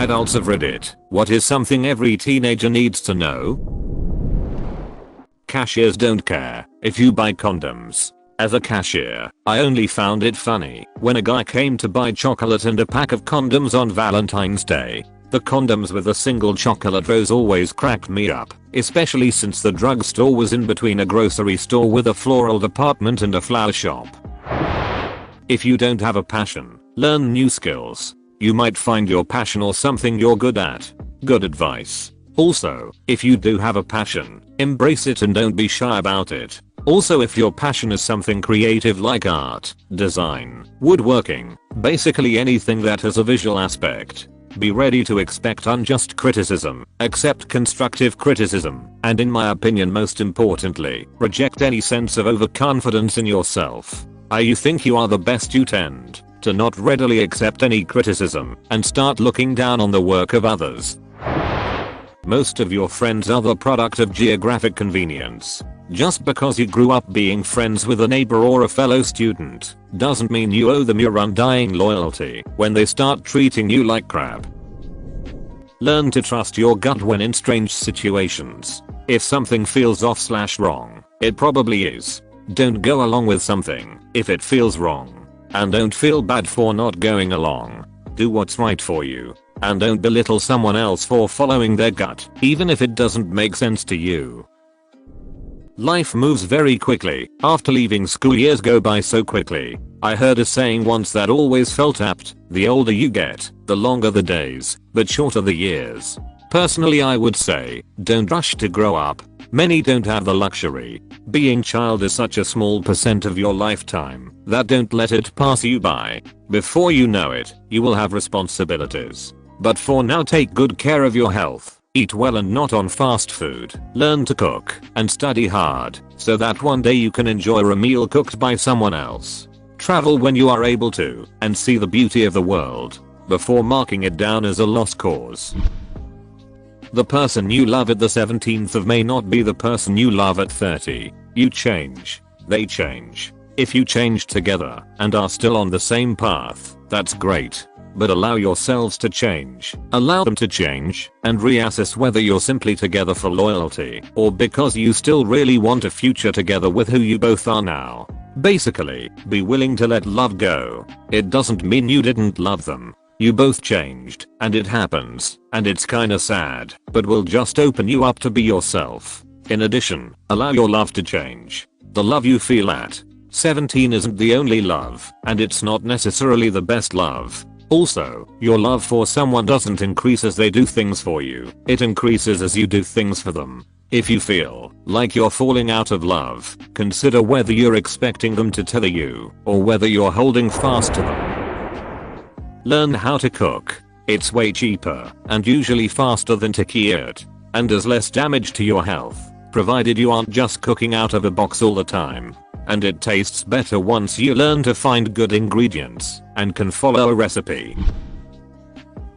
Adults of Reddit, what is something every teenager needs to know? Cashiers don't care if you buy condoms. As a cashier, I only found it funny when a guy came to buy chocolate and a pack of condoms on Valentine's Day. The condoms with a single chocolate rose always cracked me up, especially since the drugstore was in between a grocery store with a floral department and a flower shop. If you don't have a passion, learn new skills. You might find your passion or something you're good at. Good advice. Also, if you do have a passion, embrace it and don't be shy about it. Also, if your passion is something creative like art, design, woodworking, basically anything that has a visual aspect, be ready to expect unjust criticism, accept constructive criticism, and in my opinion most importantly, reject any sense of overconfidence in yourself. You think you are the best, you tend to not readily accept any criticism and start looking down on the work of others. Most of your friends are the product of geographic convenience. Just because you grew up being friends with a neighbor or a fellow student doesn't mean you owe them your undying loyalty when they start treating you like crap. Learn to trust your gut when in strange situations. If something feels off/wrong, it probably is. Don't go along with something if it feels wrong. And don't feel bad for not going along. Do what's right for you. And don't belittle someone else for following their gut, even if it doesn't make sense to you. Life moves very quickly. After leaving school, years go by so quickly. I heard a saying once that always felt apt: the older you get, the longer the days, but shorter the years. Personally, I would say, don't rush to grow up. Many don't have the luxury. Being child is such a small percent of your lifetime that don't let it pass you by. Before you know it, you will have responsibilities. But for now, take good care of your health. Eat well and not on fast food. Learn to cook and study hard so that one day you can enjoy a meal cooked by someone else. Travel when you are able to and see the beauty of the world before marking it down as a lost cause. The person you love at the 17th of May not be the person you love at 30. You change. They change. If you change together and are still on the same path, that's great. But allow yourselves to change. Allow them to change and reassess whether you're simply together for loyalty or because you still really want a future together with who you both are now. Basically, be willing to let love go. It doesn't mean you didn't love them. You both changed, and it happens, and it's kinda sad, but will just open you up to be yourself. In addition, allow your love to change. The love you feel at 17 isn't the only love, and it's not necessarily the best love. Also, your love for someone doesn't increase as they do things for you, it increases as you do things for them. If you feel like you're falling out of love, consider whether you're expecting them to tether you, or whether you're holding fast to them. Learn how to cook. It's way cheaper and usually faster than to eat, and does less damage to your health, provided you aren't just cooking out of a box all the time. And it tastes better once you learn to find good ingredients and can follow a recipe.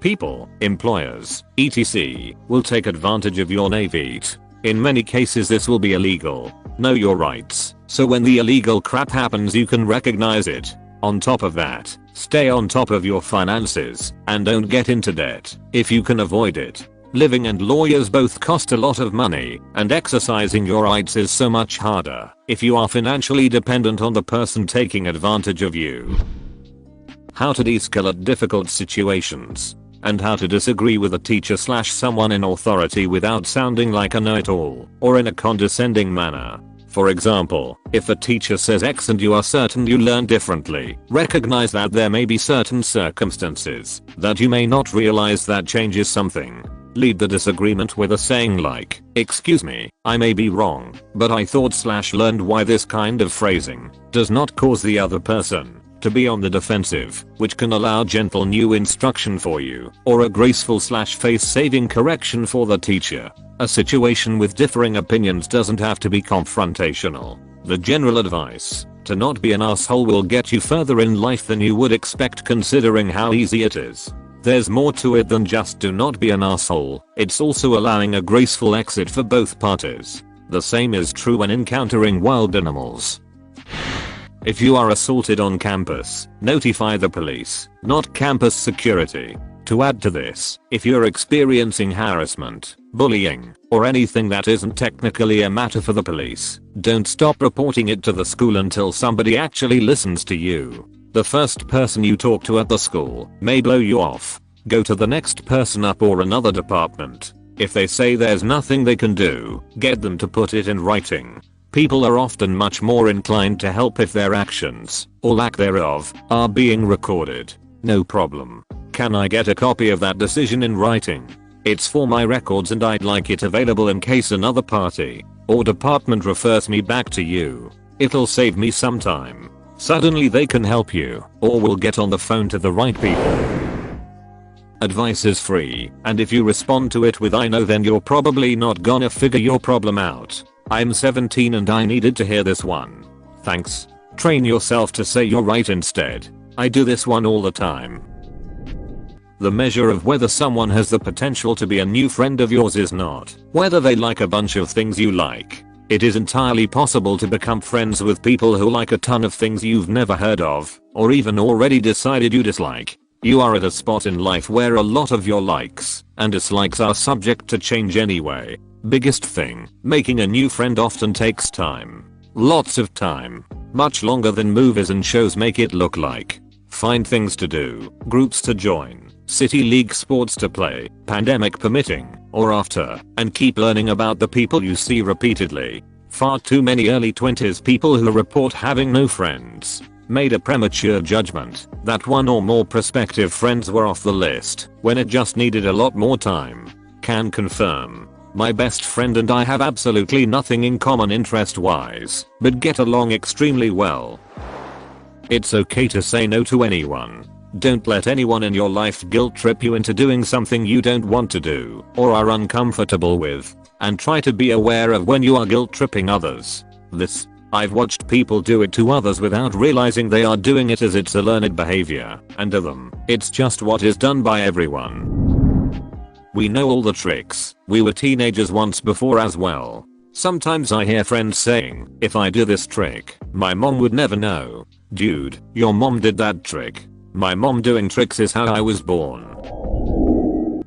People, employers, etc. will take advantage of your naivete. In many cases this will be illegal. Know your rights, so when the illegal crap happens you can recognize it. On top of that, stay on top of your finances and don't get into debt if you can avoid it. Living and lawyers both cost a lot of money, and exercising your rights is so much harder if you are financially dependent on the person taking advantage of you. How to de-escalate difficult situations, and how to disagree with a teacher/someone in authority without sounding like a know-it-all or in a condescending manner. For example, if a teacher says X and you are certain you learn differently, recognize that there may be certain circumstances that you may not realize that changes something. Lead the disagreement with a saying like, "Excuse me, I may be wrong, but I thought/learned why." This kind of phrasing does not cause the other person to be on the defensive, which can allow gentle new instruction for you, or a graceful/face-saving correction for the teacher. A situation with differing opinions doesn't have to be confrontational. The general advice, to not be an asshole, will get you further in life than you would expect considering how easy it is. There's more to it than just do not be an asshole, it's also allowing a graceful exit for both parties. The same is true when encountering wild animals. If you are assaulted on campus, notify the police, not campus security. To add to this, if you're experiencing harassment, bullying, or anything that isn't technically a matter for the police, don't stop reporting it to the school until somebody actually listens to you. The first person you talk to at the school may blow you off. Go to the next person up or another department. If they say there's nothing they can do, get them to put it in writing. People are often much more inclined to help if their actions, or lack thereof, are being recorded. No problem. Can I get a copy of that decision in writing? It's for my records and I'd like it available in case another party or department refers me back to you. It'll save me some time. Suddenly they can help you, or we'll get on the phone to the right people. Advice is free, and if you respond to it with "I know," then you're probably not gonna figure your problem out. I'm 17 and I needed to hear this one. Thanks. Train yourself to say "you're right" instead. I do this one all the time. The measure of whether someone has the potential to be a new friend of yours is not whether they like a bunch of things you like. It is entirely possible to become friends with people who like a ton of things you've never heard of, or even already decided you dislike. You are at a spot in life where a lot of your likes and dislikes are subject to change anyway. Biggest thing, making a new friend often takes time. Lots of time. Much longer than movies and shows make it look like. Find things to do, groups to join, city league sports to play, pandemic permitting, or after, and keep learning about the people you see repeatedly. Far too many early 20s people who report having no friends made a premature judgment that one or more prospective friends were off the list when it just needed a lot more time. Can confirm. My best friend and I have absolutely nothing in common interest-wise, but get along extremely well. It's okay to say no to anyone. Don't let anyone in your life guilt trip you into doing something you don't want to do or are uncomfortable with, and try to be aware of when you are guilt tripping others. I've watched people do it to others without realizing they are doing it, as it's a learned behavior, and to them, it's just what is done by everyone. We know all the tricks. We were teenagers once before as well. Sometimes I hear friends saying, "If I do this trick, my mom would never know." Dude, your mom did that trick. My mom doing tricks is how I was born.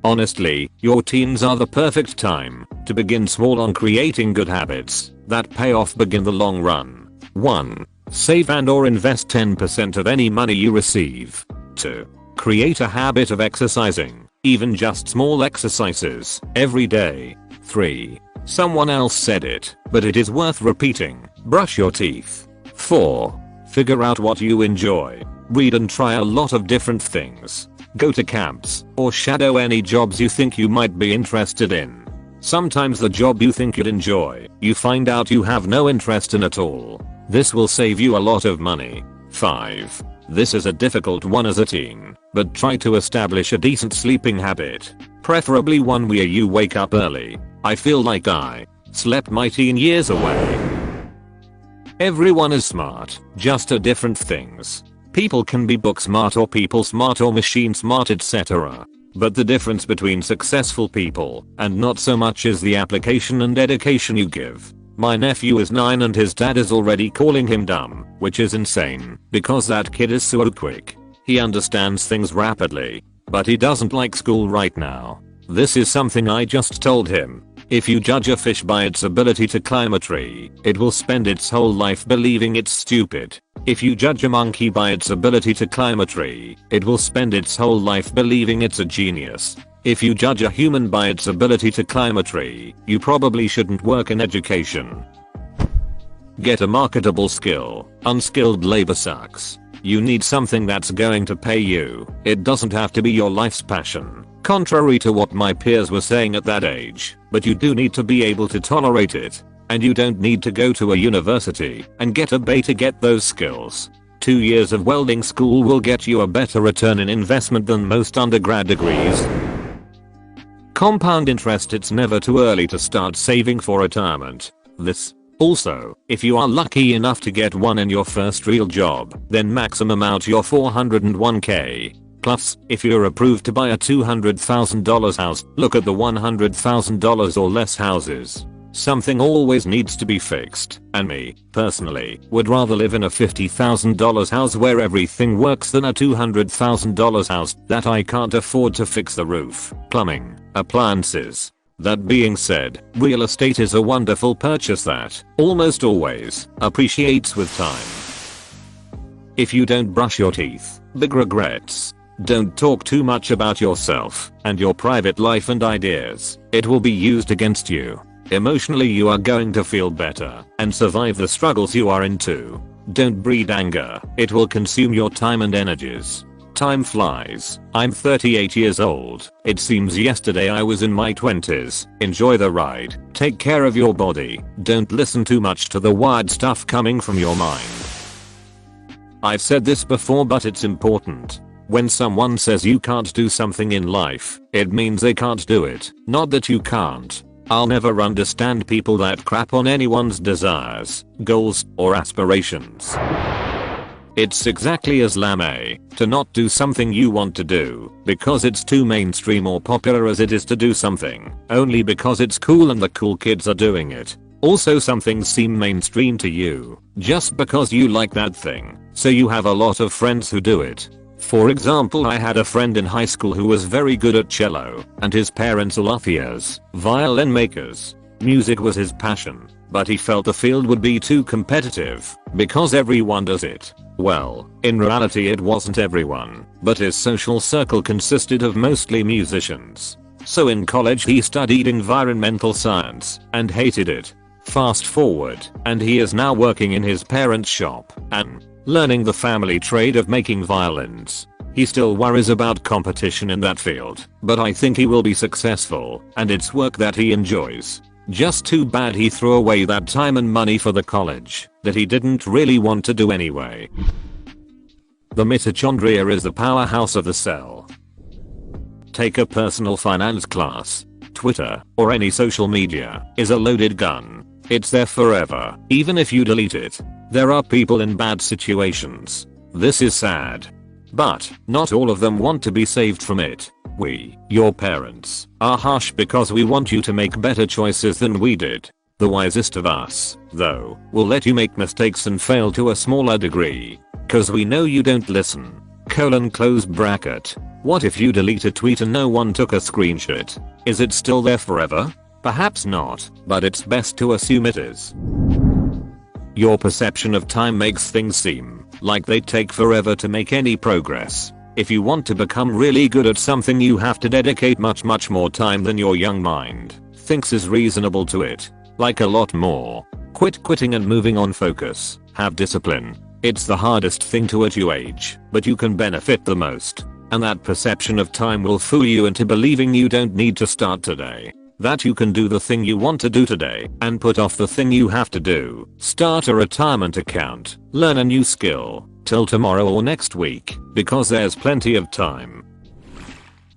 Honestly, your teens are the perfect time to begin small on creating good habits that pay off big in the long run. 1. Save and or invest 10% of any money you receive. 2. Create a habit of exercising, even just small exercises, every day. 3. Someone else said it, but it is worth repeating. Brush your teeth. 4. Figure out what you enjoy. Read and try a lot of different things. Go to camps, or shadow any jobs you think you might be interested in. Sometimes the job you think you'd enjoy, you find out you have no interest in at all. This will save you a lot of money. 5. This is a difficult one as a teen, but try to establish a decent sleeping habit. Preferably one where you wake up early. I feel like I slept my teen years away. Everyone is smart, just at different things. People can be book smart or people smart or machine smart, etc. But the difference between successful people and not so much is the application and dedication you give. My nephew is 9 and his dad is already calling him dumb, which is insane because that kid is so quick. He understands things rapidly, but he doesn't like school right now. This is something I just told him. If you judge a fish by its ability to climb a tree, it will spend its whole life believing it's stupid. If you judge a monkey by its ability to climb a tree, it will spend its whole life believing it's a genius. If you judge a human by its ability to climb a tree, you probably shouldn't work in education. Get a marketable skill. Unskilled labor sucks. You need something that's going to pay you. It doesn't have to be your life's passion, contrary to what my peers were saying at that age, but you do need to be able to tolerate it. And you don't need to go to a university and get a BA to get those skills. 2 years of welding school will get you a better return in investment than most undergrad degrees. Compound interest. It's never too early to start saving for retirement. Also, if you are lucky enough to get one in your first real job, then maximum out your $401k. Plus, if you're approved to buy a $200,000 house, look at the $100,000 or less houses. Something always needs to be fixed, and me, personally, would rather live in a $50,000 house where everything works than a $200,000 house that I can't afford to fix the roof, plumbing, appliances. That being said, real estate is a wonderful purchase that, almost always, appreciates with time. If you don't brush your teeth, big regrets. Don't talk too much about yourself and your private life and ideas. It will be used against you. Emotionally you are going to feel better and survive the struggles you are into. Don't breed anger. It will consume your time and energies. Time flies. I'm 38 years old. It seems yesterday I was in my 20s. Enjoy the ride. Take care of your body. Don't listen too much to the wired stuff coming from your mind. I've said this before, but it's important. When someone says you can't do something in life, it means they can't do it, not that you can't. I'll never understand people that crap on anyone's desires, goals, or aspirations. It's exactly as lame to not do something you want to do because it's too mainstream or popular as it is to do something only because it's cool and the cool kids are doing it. Also, some things seem mainstream to you just because you like that thing, so you have a lot of friends who do it. For example, I had a friend in high school who was very good at cello, and his parents were luthiers, violin makers. Music was his passion, but he felt the field would be too competitive because everyone does it. Well, in reality it wasn't everyone, but his social circle consisted of mostly musicians. So in college he studied environmental science and hated it. Fast forward, and he is now working in his parents' shop and learning the family trade of making violins. He still worries about competition in that field, but I think he will be successful, and it's work that he enjoys. Just too bad he threw away that time and money for the college that he didn't really want to do anyway. The mitochondria is the powerhouse of the cell. Take a personal finance class. Twitter, or any social media, is a loaded gun. It's there forever, even if you delete it. There are people in bad situations. This is sad. But, not all of them want to be saved from it. We, your parents, are harsh because we want you to make better choices than we did. The wisest of us, though, will let you make mistakes and fail to a smaller degree. Cause we know you don't listen. Close bracket. What if you delete a tweet and no one took a screenshot? Is it still there forever? Perhaps not, but it's best to assume it is. Your perception of time makes things seem like they take forever to make any progress. If you want to become really good at something, you have to dedicate much more time than your young mind thinks is reasonable to it. Like a lot more. Quitting and moving on. Focus. Have discipline. It's the hardest thing to at your age, but you can benefit the most. And that perception of time will fool you into believing you don't need to start today. That you can do the thing you want to do today and put off the thing you have to do. Start a retirement account. Learn a new skill. Till tomorrow or next week, because there's plenty of time.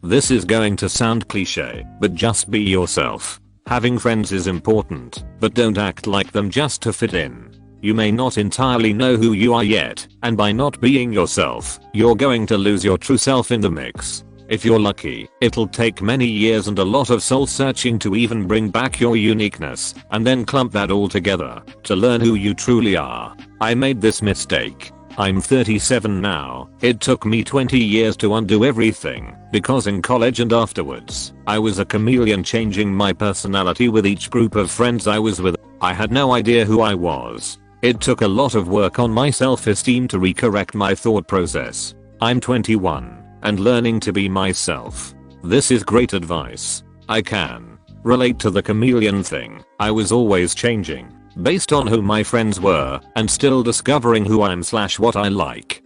This is going to sound cliche, but just be yourself. Having friends is important, but don't act like them just to fit in. You may not entirely know who you are yet, and by not being yourself, you're going to lose your true self in the mix. If you're lucky, it'll take many years and a lot of soul searching to even bring back your uniqueness, and then clump that all together to learn who you truly are. I made this mistake. I'm 37 now. It took me 20 years to undo everything, because in college and afterwards, I was a chameleon, changing my personality with each group of friends I was with. I had no idea who I was. It took a lot of work on my self-esteem to recorrect my thought process. I'm 21 and learning to be myself. This is great advice. I can relate to the chameleon thing. I was always changing based on who my friends were and still discovering who I am / what I like.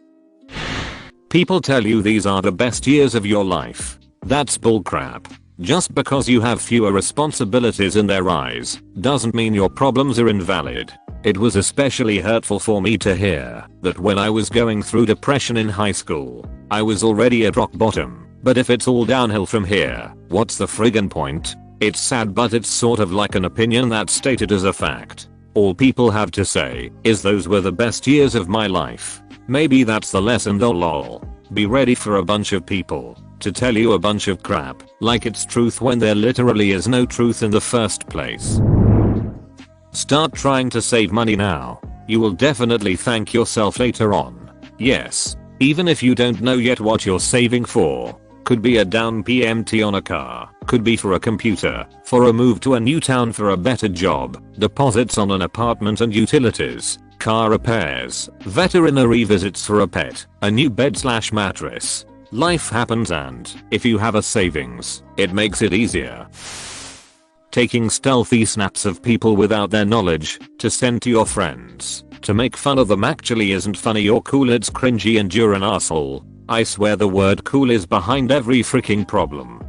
People tell you these are the best years of your life. That's bullcrap. Just because you have fewer responsibilities in their eyes doesn't mean your problems are invalid. It was especially hurtful for me to hear that when I was going through depression in high school, I was already at rock bottom. But if it's all downhill from here, what's the friggin' point? It's sad, but it's sort of like an opinion that's stated as a fact. All people have to say is those were the best years of my life. Maybe that's the lesson though, lol. Be ready for a bunch of people to tell you a bunch of crap like it's truth when there literally is no truth in the first place. Start trying to save money now. You will definitely thank yourself later on. Yes, even if you don't know yet what you're saving for. Could be a down PMT on a car, could be for a computer, for a move to a new town for a better job, deposits on an apartment and utilities, car repairs, veterinary visits for a pet, a new bed/mattress. Life happens, and if you have a savings, it makes it easier. Taking stealthy snaps of people without their knowledge to send to your friends to make fun of them actually isn't funny or cool, it's cringy and you're an asshole. I swear the word cool is behind every freaking problem.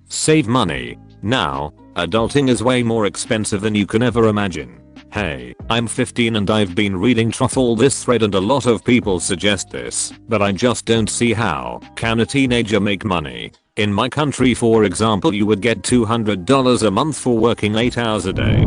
Save money. Now, adulting is way more expensive than you can ever imagine. Hey, I'm 15 and I've been reading all this thread and a lot of people suggest this, but I just don't see how can a teenager make money. In my country, for example, you would get $200 a month for working 8 hours a day.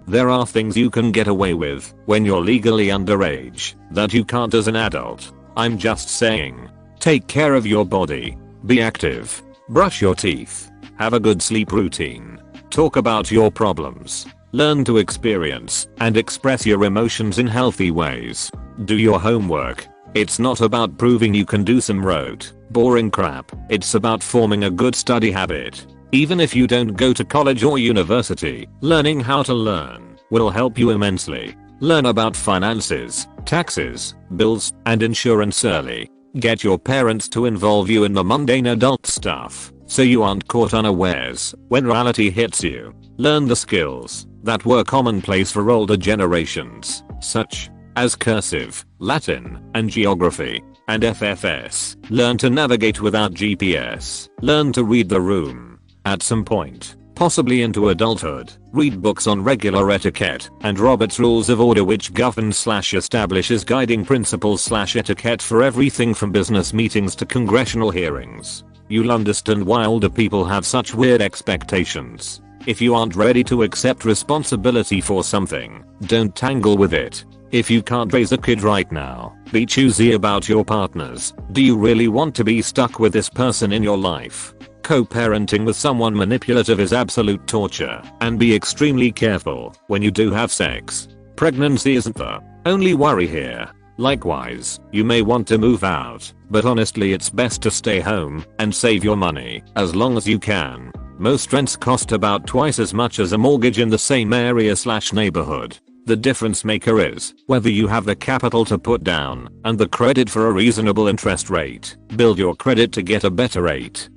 There are things you can get away with when you're legally underage that you can't as an adult. I'm just saying. Take care of your body. Be active. Brush your teeth. Have a good sleep routine. Talk about your problems. Learn to experience and express your emotions in healthy ways. Do your homework. It's not about proving you can do some rote, boring crap. It's about forming a good study habit. Even if you don't go to college or university, learning how to learn will help you immensely. Learn about finances, taxes, bills, and insurance early. Get your parents to involve you in the mundane adult stuff so you aren't caught unawares when reality hits you. Learn the skills that were commonplace for older generations, such as cursive, Latin, and geography, and FFS. Learn to navigate without GPS. Learn to read the room. At some point, possibly into adulthood, read books on regular etiquette and Robert's Rules of Order, which governs/establishes guiding principles/etiquette for everything from business meetings to congressional hearings. You'll understand why older people have such weird expectations. If you aren't ready to accept responsibility for something, don't tangle with it. If you can't raise a kid right now, be choosy about your partners. Do you really want to be stuck with this person in your life? Co-parenting with someone manipulative is absolute torture, and be extremely careful when you do have sex. Pregnancy isn't the only worry here. Likewise, you may want to move out, but honestly it's best to stay home and save your money as long as you can. Most rents cost about twice as much as a mortgage in the same area/neighborhood. The difference maker is whether you have the capital to put down and the credit for a reasonable interest rate. Build your credit to get a better rate.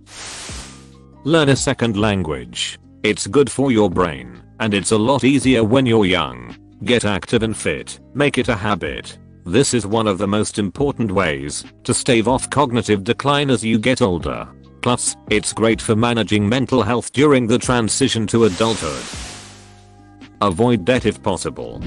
Learn a second language. It's good for your brain, and it's a lot easier when you're young. Get active and fit. Make it a habit. This is one of the most important ways to stave off cognitive decline as you get older. Plus, it's great for managing mental health during the transition to adulthood. Avoid debt if possible.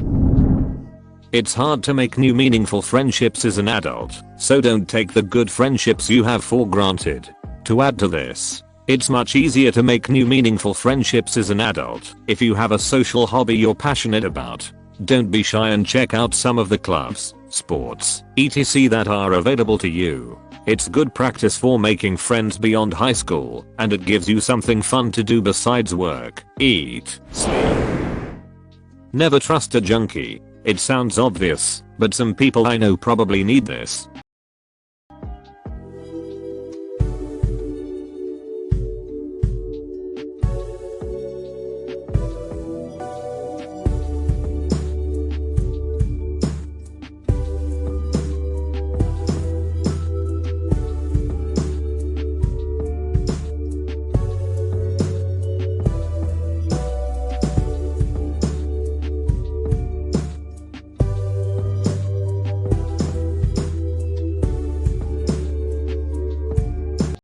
It's hard to make new meaningful friendships as an adult, so don't take the good friendships you have for granted. To add to this, it's much easier to make new meaningful friendships as an adult if you have a social hobby you're passionate about. Don't be shy and check out some of the clubs, sports, etc. that are available to you. It's good practice for making friends beyond high school, and it gives you something fun to do besides work, eat, sleep. Never trust a junkie. It sounds obvious, but some people I know probably need this.